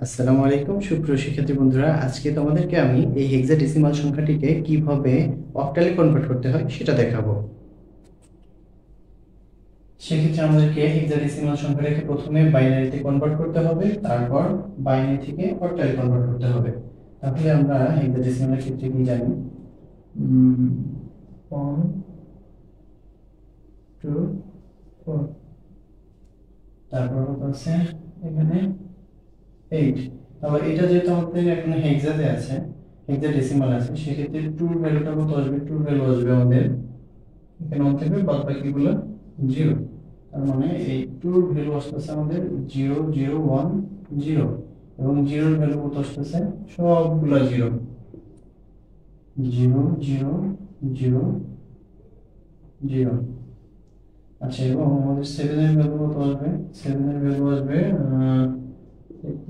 আসসালামু আলাইকুম সুপ্রিয় শিক্ষার্থী বন্ধুরা, আজকে তোমাদেরকে আমি এই হেক্সাডেসিমাল সংখ্যাটিকে কিভাবে অক্টালে কনভার্ট করতে হয় সেটা দেখাবো। সেক্ষেত্রে আমাদেরকে হেক্সাডেসিমাল সংখ্যাটাকে প্রথমে বাইনারিতে কনভার্ট করতে হবে, তারপর বাইনারি থেকে অক্টালে কনভার্ট করতে হবে। তাহলে আমরা হেক্সাডেসিমালের ক্ষেত্রে কি জানি, 1 2 4, তারপর হচ্ছে এখানে 8। তাহলে এটা যেহেতু আমাদের এখন হেক্সাতে আছে, হেক্সাডেসিমাল আছে, সেক্ষেত্রে ট্রু ভ্যালুটা কত আসবে? ট্রু ভ্যালু আসবে আমাদের এখানে 1 থেকে বাদ বাকিগুলো 0। তার মানে এই ট্রু ভ্যালু আসতেছে আমাদের 0 0 1 0, এবং 0 এর ভ্যালু কত আসতেছে? সবগুলা 0 0 0 0 0। আচ্ছা, এবং আমাদের 7 এর ভ্যালু কত আসবে? 7 এর ভ্যালু আসবে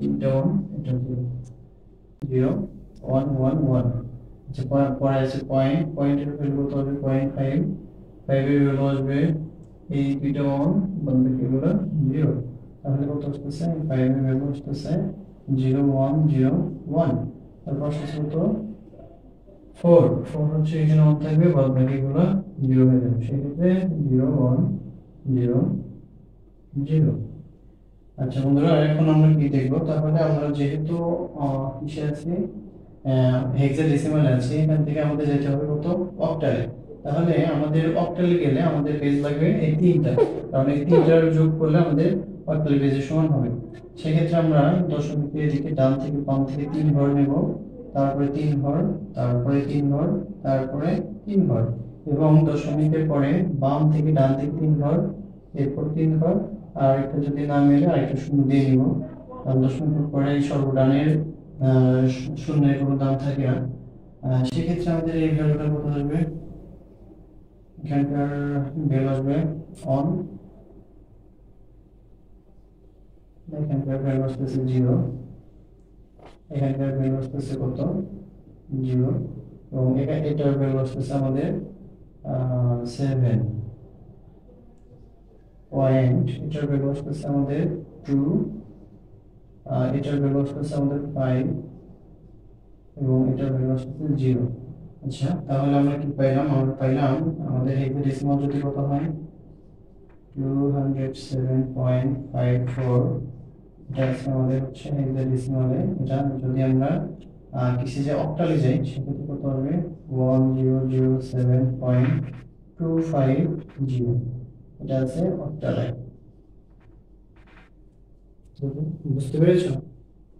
এটা 1, এটা 0 1 1 1। আচ্ছা, পরে আছে পয়েন্ট, পয়েন্টের ভ্যালু কত হবে? 0.5, 5 এর ভ্যালু আসবে এই দুইটা 1 বলতে এগুলো 0। তাহলে কত আসতেছে? 5 এর ভ্যালু আসতেছে 0 1 0 1। তারপর আসতেছে কত? 4 4 হচ্ছে এখানে 1 থাকবে, বাদ বাকিগুলো 0 হয়ে যাবে, সেক্ষেত্রে 0 1 0 0। আচ্ছা বন্ধুরা, এখন আমরা কি দেখব? তাহলে আমরা যেহেতু কিসে আছি, হেক্সাডেসিমাল আছে, এখান থেকে আমাদের যেতে হবে কত? অক্টালে। তাহলে আমাদের অক্টালে গেলে আমাদের পেজ লাগবে এই তিনটা, কারণ এই তিনটার যোগ করলে আমাদের অক্টাল পেজের সমান হবে। সেক্ষেত্রে আমরা দশমিকের এদিকে ডান থেকে বাম থেকে 3 ঘর নেব, তারপরে 3 ঘর, তারপরে 3 ঘর, তারপরে 3 ঘর, এবং দশমিকের পরে বাম থেকে ডান থেকে 3 ঘর, এরপর 3 ঘর, আর একটা যদি না মেলে আরেকটা শূন্য দিয়ে নিব, কারণ দশমিকের পরে সর্বডানের শূন্যের কোনো দাম থাকে না। সেক্ষেত্রে আমাদের এই ভ্যালুটা কত আসবে? এখানকার ভ্যালু আসবে 1, এখানকার ভ্যালু আসতেছে 0, এখানকার ভ্যালু আসতেছে কত? 0, এবং এটার ভ্যালু আসতেছে আমাদের 7 পয়েন্ট, এটার ভ্যালু আসতেছে আমাদের 2, এটার ভ্যালু আসতেছে আমাদের 5, এবং এটার ভ্যালু আসতেছে 0। আচ্ছা, তাহলে আমরা কি পাইলাম? আমরা পাইলাম আমাদের হেক্সাডেসিমাল যদি কত হয়? 207.54। এটা আছে আমাদের হচ্ছে হেক্সাডেসিমালে। এটা যদি আমরা কিসে যে অক্টালে যাই, সেক্ষেত্রে কত হবে? 1007.250। এটা আছে অক্টালে। বুঝতে পেরেছো?